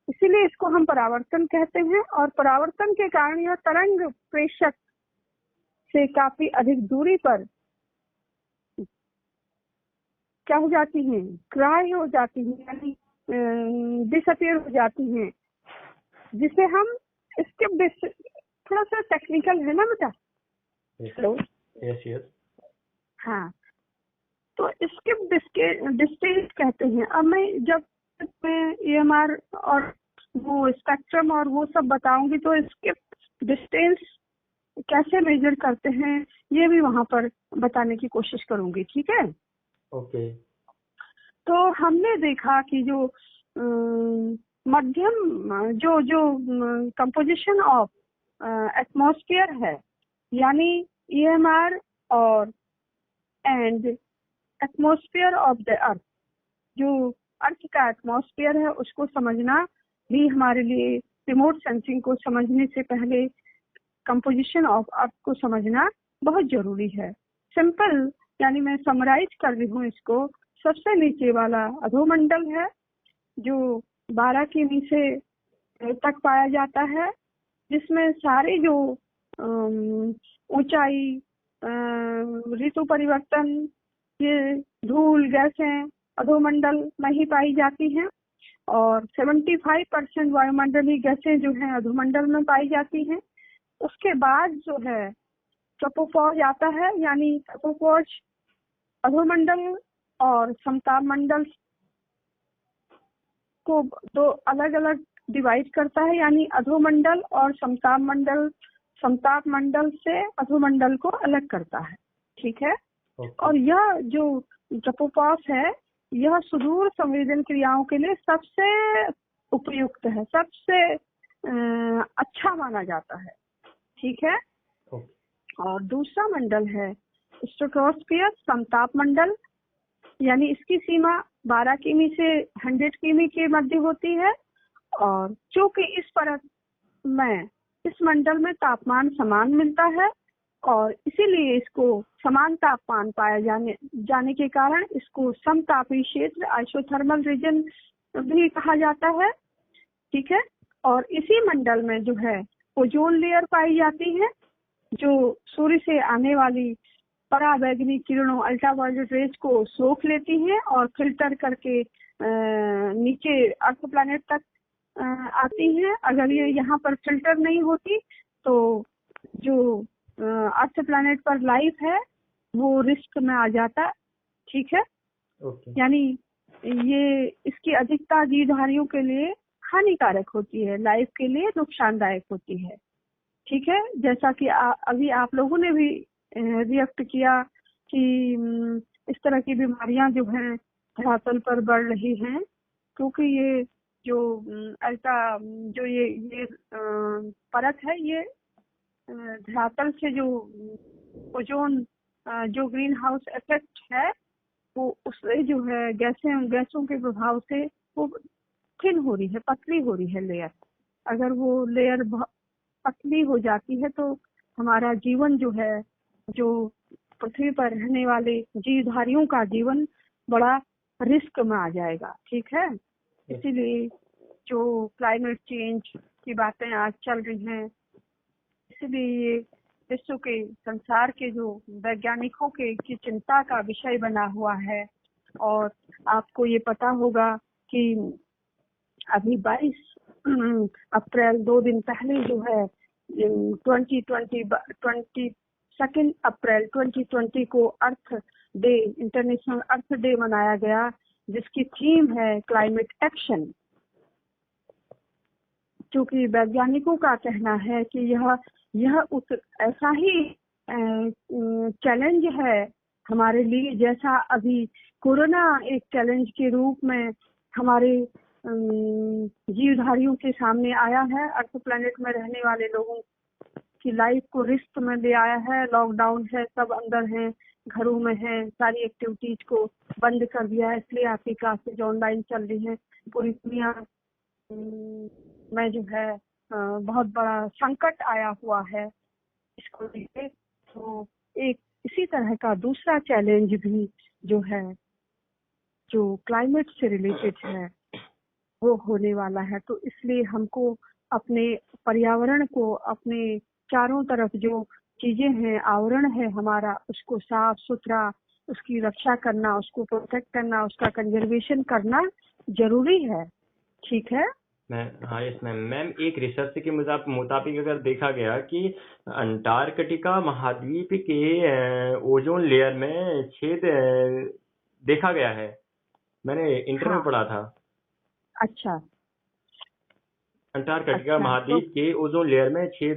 इसीलिए इसको हम परावर्तन कहते हैं। और परावर्तन के कारण यह तरंग प्रेषक से काफी अधिक दूरी पर क्या हो जाती हैं, क्राय हो जाती हैं, यानी डिसअपियर हो जाती हैं, जिसे हम स्किप, थोड़ा सा टेक्निकल है ना बेटा। Hello, yes. हाँ, तो स्किप डिस्टेंस कहते हैं। अब मैं EMR और वो स्पेक्ट्रम और वो सब बताऊंगी, तो स्किप डिस्टेंस कैसे मेजर करते हैं ये भी वहां पर बताने की कोशिश करूंगी, ठीक है? ओके। तो हमने देखा कि जो मध्यम जो कंपोजिशन ऑफ एटमॉस्फेयर है, यानी EMR और एंड एटमॉस्फेयर ऑफ द अर्थ, जो अर्थ का एटमॉस्फेयर है उसको समझना भी हमारे लिए, रिमोट सेंसिंग को समझने से पहले कंपोजिशन ऑफ अर्थ को समझना बहुत जरूरी है। सिंपल, यानी मैं समराइज कर रही हूँ इसको। सबसे नीचे वाला अधोमंडल है जो 12 किमी से तक पाया जाता है, जिसमें सारे जो ऊंचाई, ऋतु परिवर्तन, ये धूल गैसें अधोमंडल में ही पाई जाती हैं, और 75% वायुमंडलीय गैसें जो हैं अधोमंडल में पाई जाती हैं। उसके बाद जो है ट्रोपोफॉज आता है, यानी ट्रोपोफॉज अधोमंडल और समताप मंडल को दो अलग अलग डिवाइड करता है, यानी अधोमंडल और समताप मंडल से अधोमंडल को अलग करता है, ठीक है? और यह जो ट्रोपोपॉज है, यह सुदूर संवेदन क्रियाओं के लिए सबसे उपयुक्त है, सबसे अच्छा माना जाता है, ठीक है? और दूसरा मंडल है स्ट्रेटोस्फीयर, समताप मंडल, यानी इसकी सीमा 12 किमी से 100 किमी के मध्य होती है। और चूंकि इस परत में, इस मंडल में तापमान समान मिलता है, और इसीलिए इसको समान तापमान पाया जाने के कारण इसको समतापी क्षेत्र, आइसोथर्मल रीजन भी कहा जाता है, ठीक है? और इसी मंडल में जो है ओजोन लेयर पाई जाती है, जो सूर्य से आने वाली पराबैंगनी किरणों, अल्ट्रावायलेट रेज को सोख लेती हैं और फिल्टर करके नीचे अर्थ प्लैनेट तक आती हैं। अगर ये यहाँ पर फिल्टर नहीं होती तो जो अर्थ प्लैनेट पर लाइफ है वो रिस्क में आ जाता, ठीक है? यानी ये इसकी अधिकता जीवधारियों के लिए हानिकारक होती है, लाइफ के लिए नुकसानदायक होती है, ठीक है? जैसा कि अभी आप लोगों ने भी रिएक्ट किया कि इस तरह की बीमारियां जो हैं धरातल पर बढ़ रही हैं, क्योंकि ये जो जो ये परत है, ये धरातल से जो ओजोन जो ग्रीन हाउस इफेक्ट है, वो उससे जो है गैसों के प्रभाव से वो थिन हो रही है, पतली हो रही है लेयर। अगर वो लेयर पतली हो जाती है तो हमारा जीवन जो है, जो पृथ्वी पर रहने वाले जीवधारियों का जीवन बड़ा रिस्क में आ जाएगा, ठीक है? इसीलिए जो क्लाइमेट चेंज की बातें आज चल रही हैं, इसलिए ये विश्व के, संसार के जो वैज्ञानिकों की चिंता का विषय बना हुआ है। और आपको ये पता होगा कि अभी 22 अप्रैल, 2 दिन पहले जो है 22 अप्रैल 2020 को अर्थ डे, इंटरनेशनल अर्थ डे मनाया गया, जिसकी थीम है क्लाइमेट एक्शन। क्योंकि वैज्ञानिकों का कहना है कि यह ऐसा ही चैलेंज है हमारे लिए, जैसा अभी कोरोना एक चैलेंज के रूप में हमारे जीवधारियों के सामने आया है। अर्थ प्लैनेट में रहने वाले लोगों की लाइफ को रिस्क में ले आया है। लॉकडाउन है, सब अंदर हैं, घरों में हैं, सारी एक्टिविटीज को बंद कर दिया है, इसलिए आपकी क्लासेज ऑनलाइन चल रही हैं। पूरी दुनिया में जो है बहुत बड़ा संकट आया हुआ है इसको लेके। तो एक इसी तरह का दूसरा चैलेंज भी जो है, जो क्लाइमेट से रिलेटेड है, वो होने वाला है। तो इसलिए हमको अपने पर्यावरण को, अपने चारों तरफ जो चीजें हैं, आवरण है हमारा, उसको साफ सुथरा, उसकी रक्षा करना, उसको प्रोटेक्ट करना, उसका कंजर्वेशन करना जरूरी है। ठीक है मैम? हाँ यस मैम। मैम एक रिसर्च के मुताबिक अगर देखा गया कि अंटार्कटिका महाद्वीप के ओजोन लेयर में छेद देखा गया है। मैंने इंटर में हाँ। पढ़ा था। अच्छा। अंटार्कटिका अच्छा, महाद्वीप के ओजोन लेयर में छेद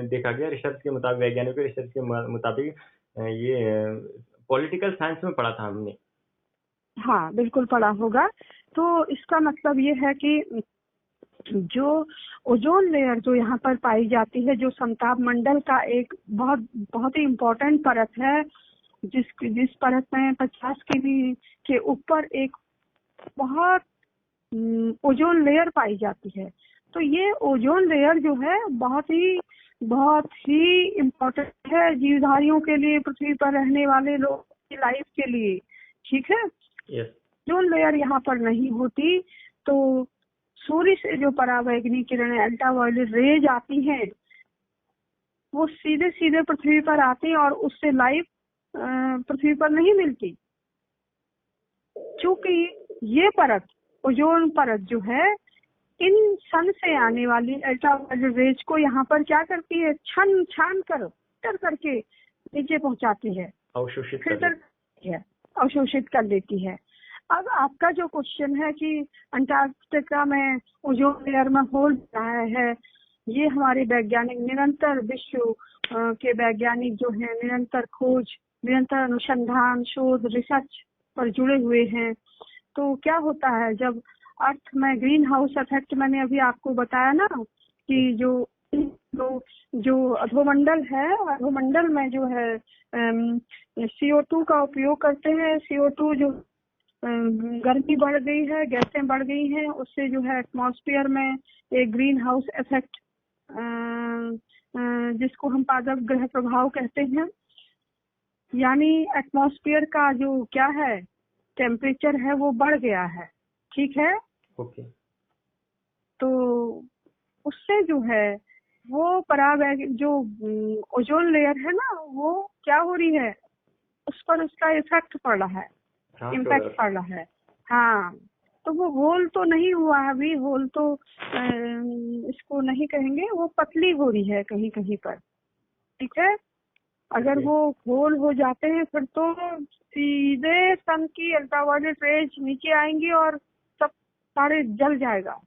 देखा गया रिसर्च के मुताबिक, वैज्ञानिकों के रिसर्च के मुताबिक। ये पॉलिटिकल साइंस में पढ़ा था हमने। हाँ बिल्कुल पढ़ा होगा। तो इसका मतलब ये है कि जो ओजोन लेयर जो यहाँ पर पाई जाती है, जो समताप मंडल का एक बहुत ही इम्पोर्टेंट परत है, जिस परत में 50 किमी के ऊपर एक बहुत ओजोन लेयर पाई जाती है। तो ये ओजोन लेयर जो है बहुत ही इम्पोर्टेंट है जीवधारियों के लिए, पृथ्वी पर रहने वाले लोगों की लाइफ के लिए। ठीक है। यस। ओजोन लेयर यहाँ पर नहीं होती तो सूर्य से जो परावैंगनी किरणें, अल्ट्रावायलेट रेज आती हैं, वो सीधे सीधे पृथ्वी पर आती और उससे लाइफ पृथ्वी पर नहीं मिलती। क्योंकि ये परत, ओजोन परत जो है, इन सन से आने वाली अल्ट्रावायलेट रेज को यहाँ पर क्या करती है, छान करके नीचे पहुंचाती है, अवशोषित कर लेती है। अब आपका जो क्वेश्चन है कि अंटार्कटिका में ओजोन लेयर में होल रहा है, ये हमारे वैज्ञानिक निरंतर, विश्व के वैज्ञानिक जो है निरंतर खोज, निरंतर अनुसंधान, शोध, रिसर्च पर जुड़े हुए हैं। तो क्या होता है जब अर्थ में ग्रीन हाउस इफेक्ट, मैंने अभी आपको बताया ना कि जो अधोमंडल है, अधोमंडल में जो है CO2 का उपयोग करते हैं। CO2 जो गर्मी बढ़ गई है, गैसें बढ़ गई हैं, उससे जो है एटमॉस्फेयर में एक ग्रीन हाउस इफेक्ट, जिसको हम पादप ग्रह प्रभाव कहते हैं, यानी एटमॉस्फेयर का जो क्या है टेम्परेचर है वो बढ़ गया है। ठीक है। ओके। तो उससे जो है वो जो ओजोन लेयर है ना, वो क्या हो रही है, उस पर उसका इफेक्ट पड़ रहा है, इम्पैक्ट पड़ रहा है। हाँ, तो वो होल तो नहीं हुआ है अभी, होल तो इसको नहीं कहेंगे, वो पतली हो रही है कहीं कहीं पर। ठीक है। अगर वो होल हो जाते हैं फिर तो सीधे सन की अल्ट्रावायलेट रेज नीचे आएंगी और सब सारे जल जाएगा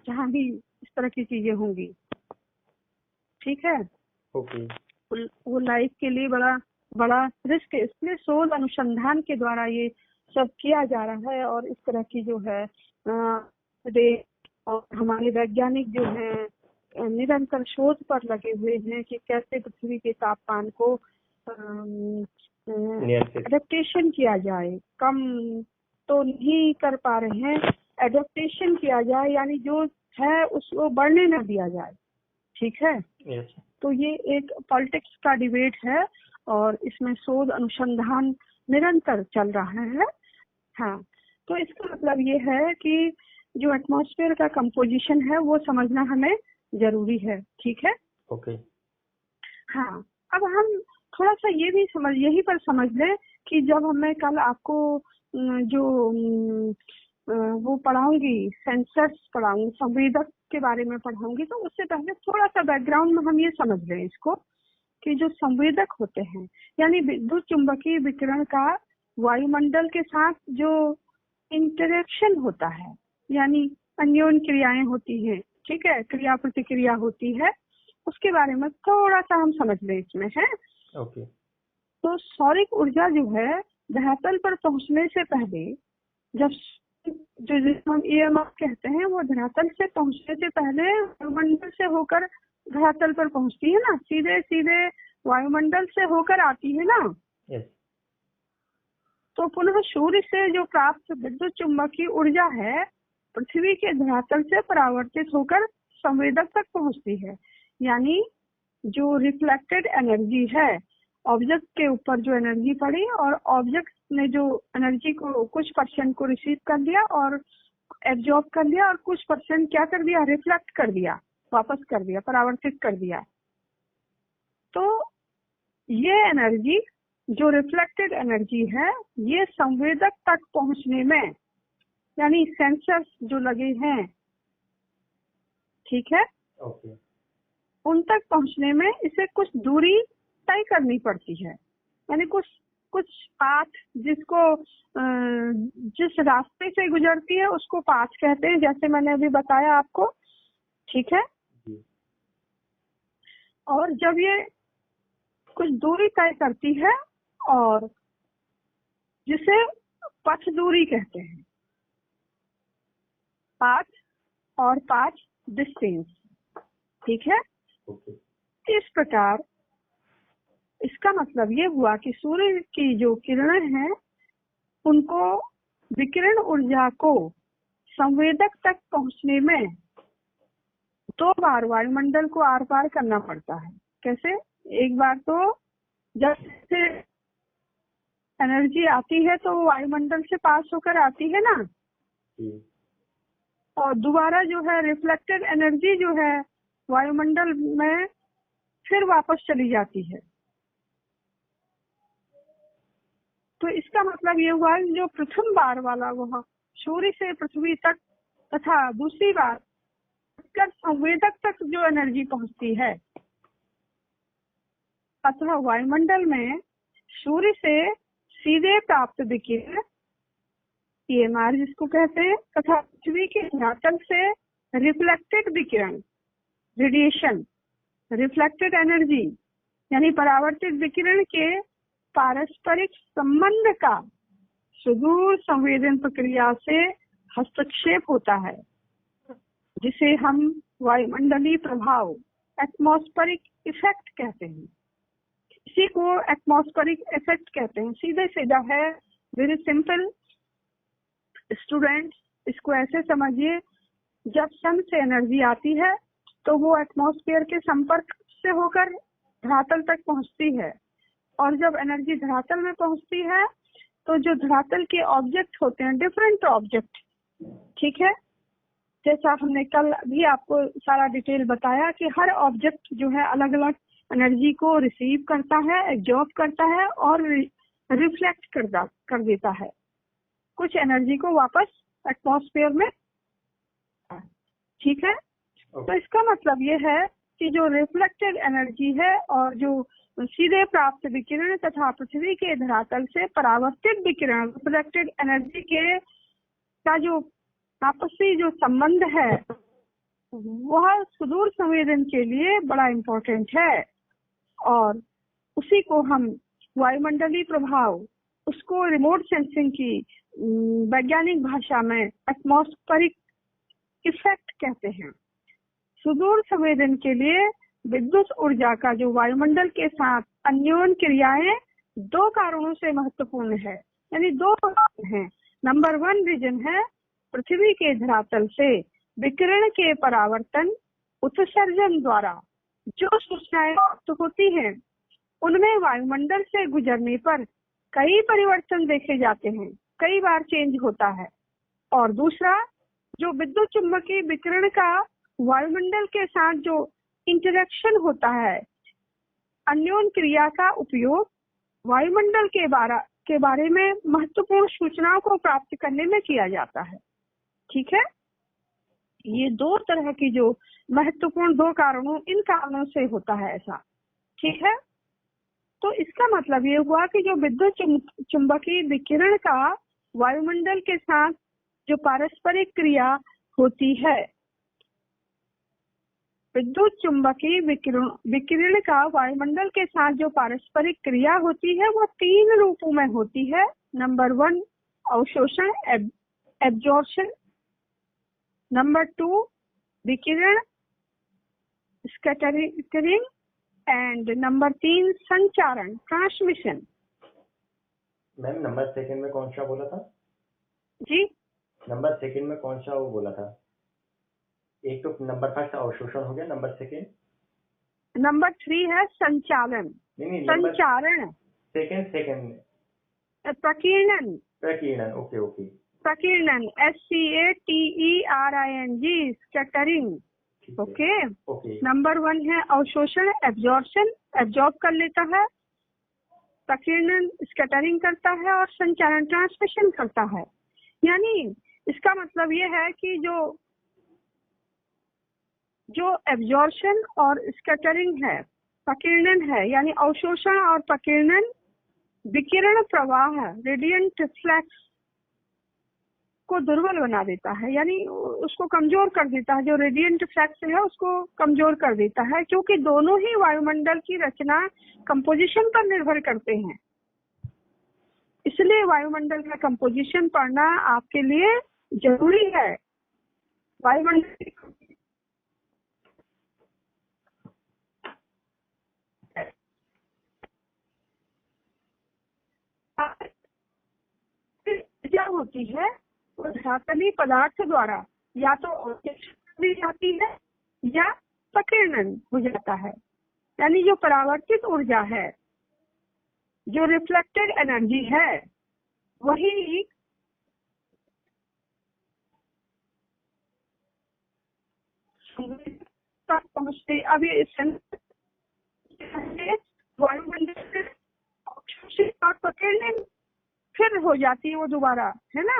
जहाँ भी इस तरह की चीजें होंगी। ठीक है। ओके। वो लाइफ के लिए बड़ा रिस्क है, इसलिए शोध अनुसंधान के द्वारा ये सब किया जा रहा है। और इस तरह की जो है और हमारे वैज्ञानिक जो है निरंतर शोध पर लगे हुए हैं कि कैसे पृथ्वी के तापमान को एडेप्टेशन किया जाए। कम तो नहीं कर पा रहे हैं, एडेप्टेशन किया जाए, यानी जो है उसको बढ़ने न दिया जाए। ठीक है। yes. तो ये एक पॉलिटिक्स का डिबेट है और इसमें शोध अनुसंधान निरंतर चल रहा है। हाँ, तो इसका मतलब ये है कि जो एटमॉस्फेयर का कंपोजिशन है वो समझना हमें जरूरी है। ठीक है। ओके। हाँ, अब हम थोड़ा सा ये भी यही पर समझ लें कि जब मैं कल आपको जो वो पढ़ाऊंगी, सेंसर्स पढ़ाऊंगी, संवेदक के बारे में पढ़ाऊंगी, तो उससे पहले थोड़ा सा बैकग्राउंड में हम ये समझ लें इसको कि जो संवेदक होते हैं, यानी विद्युत चुंबकीय विकिरण का वायुमंडल के साथ जो इंटरेक्शन होता है, यानी अन्योन्य क्रियाएं होती हैं। ठीक है, क्रिया प्रतिक्रिया होती है, उसके बारे में थोड़ा सा हम समझ लें इसमें है। ओके। तो सौरिक ऊर्जा जो है धरातल पर पहुंचने से पहले, जब जो जिसको हम EMF कहते हैं, वो धरातल से पहुंचने से पहले वायुमंडल से होकर धरातल पर पहुंचती है ना, सीधे सीधे वायुमंडल से होकर आती है ना। yes. तो पुनः सूर्य से जो प्राप्त विद्युत चुंबकीय ऊर्जा है पृथ्वी के धरातल से परावर्तित होकर संवेदक तक पहुंचती है। यानी जो रिफ्लेक्टेड एनर्जी है, ऑब्जेक्ट के ऊपर जो एनर्जी पड़ी और ऑब्जेक्ट ने जो एनर्जी को कुछ परसेंट को रिसीव कर लिया और एब्जॉर्ब कर लिया और कुछ परसेंट क्या कर दिया, रिफ्लेक्ट कर दिया, वापस कर दिया, परावर्तित कर दिया। तो ये एनर्जी जो रिफ्लेक्टेड एनर्जी है ये संवेदक तक पहुंचने में, यानी सेंसर्स जो लगे हैं, ठीक है, ओके, उन तक पहुंचने में इसे कुछ दूरी तय करनी पड़ती है। यानी कुछ पाथ जिसको जिस रास्ते से गुजरती है उसको पाथ कहते हैं, जैसे मैंने अभी बताया आपको, ठीक है। और जब ये कुछ दूरी तय करती है और जिसे पथ दूरी कहते हैं, पाथ और पाथ डिस्टेंस, ठीक है। ओके, इस प्रकार इसका मतलब ये हुआ कि सूर्य की जो किरणें हैं उनको विकिरण ऊर्जा को संवेदक तक पहुंचने में 2 बार वायुमंडल को आर पार करना पड़ता है। कैसे? एक बार तो जब से एनर्जी आती है तो वायुमंडल से पास होकर आती है ना, और दोबारा जो है रिफ्लेक्टेड एनर्जी जो है वायुमंडल में फिर वापस चली जाती है। तो इसका मतलब ये हुआ जो प्रथम बार वाला वह सूर्य से पृथ्वी तक तथा दूसरी बार संवेदक तक जो एनर्जी पहुंचती है, अथवा वायुमंडल में सूर्य से सीधे प्राप्त विकिरण EMR जिसको कहते हैं, तथा पृथ्वी के धरातल से रिफ्लेक्टेड विकिरण रेडिएशन, रिफ्लेक्टेड एनर्जी यानी परावर्तित विकिरण के पारस्परिक संबंध का सुदूर संवेदन प्रक्रिया से हस्तक्षेप होता है, जिसे हम वायुमंडलीय प्रभाव एटमॉस्फेरिक इफेक्ट कहते हैं। इसी को एटमॉस्फेरिक इफेक्ट कहते हैं। सीधे सीधा है, वेरी सिंपल स्टूडेंट, इसको ऐसे समझिए, जब सन से एनर्जी आती है तो वो एटमॉस्फेयर के संपर्क से होकर धरातल तक पहुंचती है, और जब एनर्जी धरातल में पहुंचती है तो जो धरातल के ऑब्जेक्ट होते हैं, डिफरेंट ऑब्जेक्ट, ठीक है, जैसा हमने कल भी आपको सारा डिटेल बताया कि हर ऑब्जेक्ट जो है अलग अलग एनर्जी को रिसीव करता है, एब्जॉर्ब करता है और रिफ्लेक्ट कर देता है, कुछ एनर्जी को वापस एटमॉस्फेयर में, ठीक है। तो इसका मतलब ये है कि जो रिफ्लेक्टेड एनर्जी है और जो सीधे प्राप्त विकिरण तथा पृथ्वी के धरातल से परावर्तित विकिरण, रिफ्लेक्टेड एनर्जी के का जो आपसी जो संबंध है वह सुदूर संवेदन के लिए बड़ा इम्पोर्टेंट है, और उसी को हम वायुमंडलीय प्रभाव, उसको रिमोट सेंसिंग की वैज्ञानिक भाषा में एटमॉस्फेरिक इफेक्ट कहते हैं। सुदूर संवेदन के लिए विद्युत ऊर्जा का जो वायुमंडल के साथ अन्योन्य क्रियाएं 2 कारणों से महत्वपूर्ण है, यानी 2 कारण हैं। नंबर 1 रीजन है पृथ्वी के धरातल से विकिरण के परावर्तन उत्सर्जन द्वारा जो सूचनाएं प्राप्त होती हैं उनमें वायुमंडल से गुजरने पर कई परिवर्तन देखे जाते हैं, कई बार चेंज होता है। और दूसरा, जो विद्युत चुंबकीय विकिरण का वायुमंडल के साथ जो इंटरेक्शन होता है, अन्योन्य क्रिया का उपयोग वायुमंडल के बारे में महत्वपूर्ण सूचनाओं को प्राप्त करने में किया जाता है, ठीक है। ये 2 तरह की जो महत्वपूर्ण 2 कारणों, इन कारणों से होता है ऐसा, ठीक है। तो इसका मतलब ये हुआ कि जो विद्युत चुंबकीय विकिरण का वायुमंडल के साथ जो पारस्परिक क्रिया होती है, विद्युत चुंबकीय विकिरण का वायुमंडल के साथ जो पारस्परिक क्रिया होती है वो 3 रूपों में होती है। नंबर 1 अवशोषण, एब्जॉर्प्शन, नंबर 2 विकिरण, स्कैटरिंग, एंड नंबर 3 संचारण, ट्रांसमिशन। मैम नंबर सेकंड में कौन सा बोला था? जी, नंबर सेकंड में कौन सा वो बोला था? एक तो नंबर फर्स्ट अवशोषण हो गया, नंबर सेकंड नंबर 3 है संचालन, नहीं नंबर संचारण, सेकंड प्रकीर्णन, प्रकीर्णन। ओके ओके प्रकीर्णन, SCATERING, स्कैटरिंग। ठीक है ओके। ओके नंबर 1 है अवशोषण, एब्जॉर्प्शन, एब्जॉर्ब कर लेता है। प्रकीर्णन स्कैटरिंग करता है, और संचारण ट्रांसमिशन करता है। यानी इसका मतलब ये है कि जो एब्जॉर्प्शन और स्कैटरिंग है, प्रकीर्णन है, यानी अवशोषण और प्रकीर्णन विकिरण प्रवाह, रेडिएंट फ्लक्स को दुर्बल बना देता है, यानी उसको कमजोर कर देता है। जो रेडिएंट फ्लक्स है उसको कमजोर कर देता है, क्योंकि दोनों ही वायुमंडल की रचना कंपोजिशन पर निर्भर करते हैं। इसलिए वायुमंडल का कंपोजिशन पढ़ना आपके लिए जरूरी है। वायुमंडल क्या होती है, वो धरातलीय पदार्थ द्वारा या तो अवशोषित दी जाती है या प्रकीर्णन हो जाता है। यानी जो परावर्तित ऊर्जा है, जो रिफ्लेक्टेड एनर्जी है, वही तक पहुँचते। अब ये वायुमंडल से अवशोषित और प्रकीर्णन फिर हो जाती है वो दोबारा, है ना।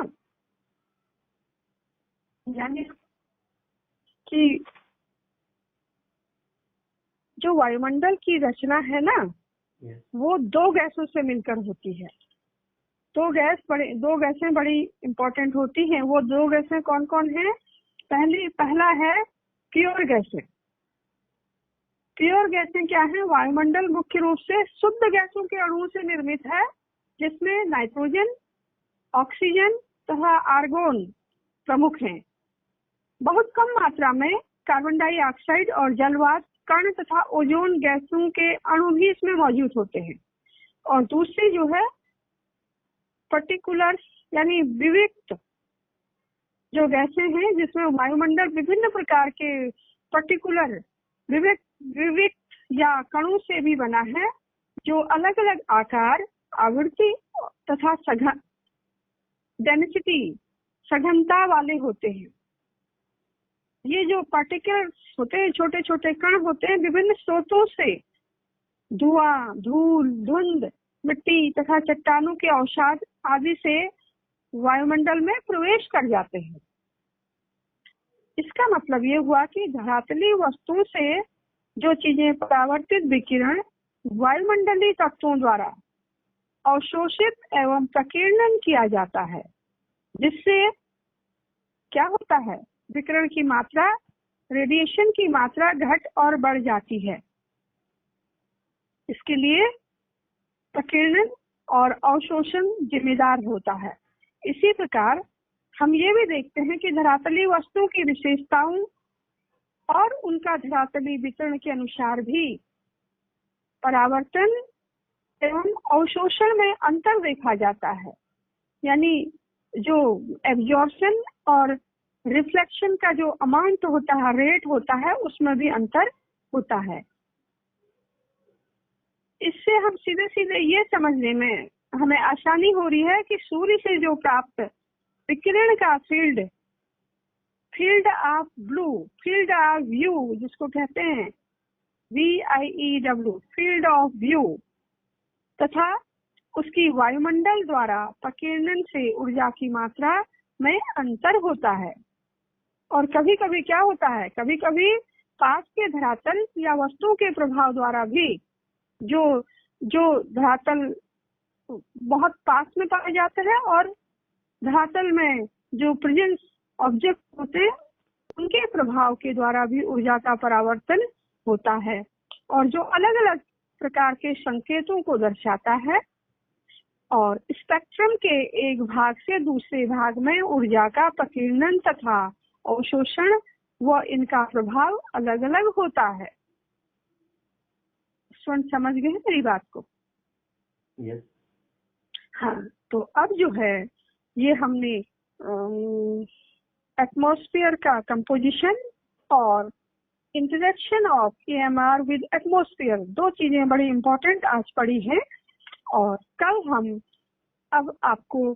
यानी कि जो वायुमंडल की रचना है ना, वो दो गैसों से मिलकर होती है। दो गैसें बड़ी इंपॉर्टेंट होती हैं। वो दो गैसें कौन कौन है? पहला है प्योर गैसें। प्योर गैसें क्या है? वायुमंडल मुख्य रूप से शुद्ध गैसों के अणुओं से निर्मित है, जिसमें नाइट्रोजन, ऑक्सीजन तथा आर्गोन प्रमुख हैं। बहुत कम मात्रा में कार्बन डाइऑक्साइड और जलवाष्प कण तथा ओजोन गैसों के अणु भी इसमें मौजूद होते हैं। और दूसरी जो है पर्टिकुलर, यानी विविक्त जो गैसें हैं, जिसमें वायुमंडल विभिन्न प्रकार के पर्टिकुलर विविक्त या कणों से भी बना है, जो अलग अलग आकार, आवृत्ति तथा डेंसिटी, सघनता वाले होते हैं। ये जो पार्टिकल होते हैं, छोटे छोटे कण होते हैं, विभिन्न स्रोतों से धुआं, धूल, धुंध, मिट्टी तथा चट्टानों के अवसाद आदि से वायुमंडल में प्रवेश कर जाते हैं। इसका मतलब ये हुआ कि धरातलीय वस्तुओं से जो चीजें परावर्तित विकिरण वायुमंडलीय तत्वों द्वारा अवशोषित एवं प्रकीर्णन किया जाता है, जिससे क्या होता है? विकिरण की मात्रा, रेडिएशन की मात्रा घट और बढ़ जाती है। इसके लिए प्रकीर्णन और अवशोषण जिम्मेदार होता है। इसी प्रकार हम ये भी देखते हैं कि धरातलीय वस्तुओं की विशेषताओं और उनका धरातलीय वितरण के अनुसार भी परावर्तन एवं अवशोषण में अंतर देखा जाता है। यानी जो एब्जॉर्प्शन और रिफ्लेक्शन का जो अमाउंट होता है, रेट होता है, उसमें भी अंतर होता है। इससे हम सीधे सीधे ये समझने में हमें आसानी हो रही है कि सूर्य से जो प्राप्त विकिरण का field of blue, field of view जिसको कहते हैं VIEW, फील्ड ऑफ व्यू, तथा उसकी वायुमंडल द्वारा प्रकीर्णन से ऊर्जा की मात्रा में अंतर होता है। और कभी कभी क्या होता है, कभी कभी पास के धरातल या वस्तुओं के प्रभाव द्वारा भी जो धरातल बहुत पास में पाए जाते हैं और धरातल में जो प्रेजेंस ऑब्जेक्ट होते हैं, उनके प्रभाव के द्वारा भी ऊर्जा का परावर्तन होता है, और जो अलग अलग प्रकार के संकेतों को दर्शाता है। और स्पेक्ट्रम के एक भाग से दूसरे भाग में ऊर्जा का प्रकीर्णन तथा अवशोषण व इनका प्रभाव अलग अलग होता है। समझ गए मेरी बात को? यस। हाँ, तो अब जो है ये हमने एटमॉस्फेयर का कंपोजिशन और interaction of AMR with atmosphere, दो चीजें बड़ी इंपॉर्टेंट आज पढ़ी हैं। और कल हम अब आपको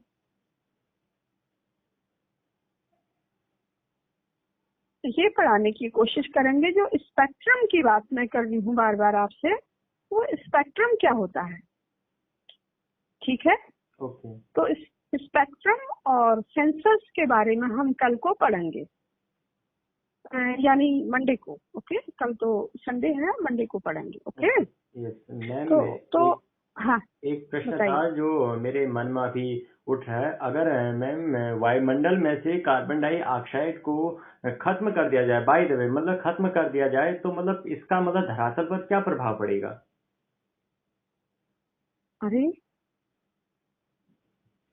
ये पढ़ाने की कोशिश करेंगे, जो स्पेक्ट्रम की बात मैं कर रही हूँ बार बार आपसे, वो स्पेक्ट्रम क्या होता है। ठीक है, ओके। तो इस स्पेक्ट्रम और सेंसर्स के बारे में हम कल को पढ़ेंगे, यानी मंडे को। ओके, कल तो संडे है, मंडे को पढ़ेंगे। ओके, यस मैम, तो हाँ, एक प्रश्न बताइए। था जो मेरे मन में अभी उठ है। अगर मैम वायुमंडल में से कार्बन डाइऑक्साइड को खत्म कर दिया जाए, बाय द वे मतलब खत्म कर दिया जाए, तो मतलब इसका मतलब धरातल पर क्या प्रभाव पड़ेगा? अरे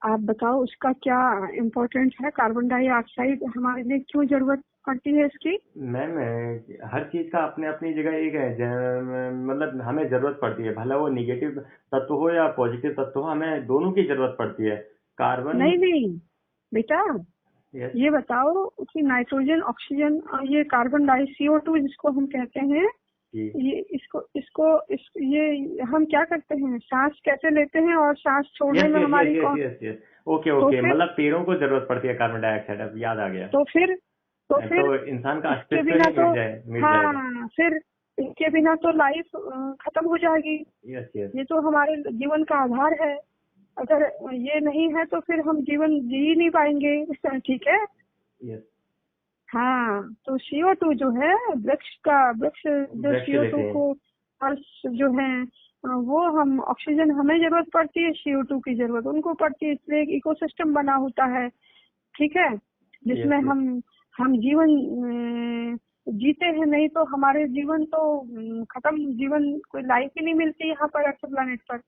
आप बताओ, उसका क्या इम्पोर्टेंस है? कार्बन डाइऑक्साइड हमारे लिए क्यों जरूरत पड़ती है इसकी? मैम हर चीज का अपने अपनी जगह एक है, मतलब हमें जरूरत पड़ती है, भला वो निगेटिव तत्व हो या पॉजिटिव तत्व हो, हमें दोनों की जरूरत पड़ती है। कार्बन नहीं बेटा, यस ये बताओ कि नाइट्रोजन, ऑक्सीजन, ये कार्बन CO2 जिसको हम कहते हैं, जी ये ये हम क्या करते हैं? सांस कैसे लेते हैं और सांस छोड़ने यस में यस हमारी यस कौन? यस यस ओके तो ओके, फिर मतलब पेड़ों को जरूरत पड़ती है कार्बन डाइऑक्साइड, अब याद आ गया। तो फिर तो इंसान का इसके अस्तित्व बिना ही तो, मिट जाएगा। हाँ, फिर इसके बिना तो लाइफ खत्म हो जाएगी। यस यस ये तो हमारे जीवन का आधार है। अगर ये नहीं है तो फिर हम जीवन जी ही नहीं पाएंगे। ठीक है, यस, हाँ। तो CO2 जो है, वृक्ष जो वृक्ष देते CO2 हैं। को, और जो है वो हम, ऑक्सीजन हमें जरूरत पड़ती है, CO2 की जरूरत उनको पड़ती है, इसलिए एक इकोसिस्टम बना होता है। ठीक है, जिसमें यस यस हम जीवन जीते हैं। नहीं तो हमारे जीवन तो खत्म, जीवन कोई लाइफ ही नहीं मिलती यहाँ पर अर्थ प्लैनेट पर।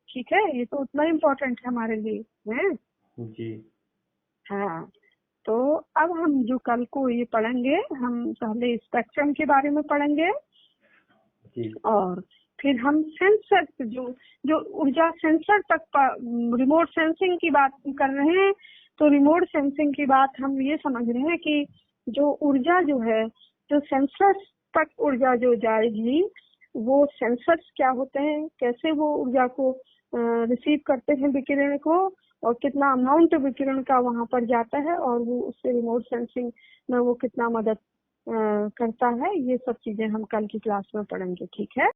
ठीक है, ये तो उतना इम्पोर्टेंट है हमारे लिए है। जी हाँ, तो अब हम जो कल को ये पढ़ेंगे, हम पहले स्पेक्ट्रम के बारे में पढ़ेंगे जी और फिर हम सेंसर, जो ऊर्जा सेंसर तक, रिमोट सेंसिंग की बात कर रहे हैं। तो रिमोट सेंसिंग की बात हम ये समझ रहे हैं कि जो ऊर्जा जो है, जो सेंसर्स तक ऊर्जा जो जाएगी, वो सेंसर्स क्या होते हैं, कैसे वो ऊर्जा को रिसीव करते हैं विकिरण को, और कितना अमाउंट विकिरण का वहां पर जाता है, और वो उससे रिमोट सेंसिंग में वो कितना मदद करता है। ये सब चीजें हम कल की क्लास में पढ़ेंगे। ठीक है।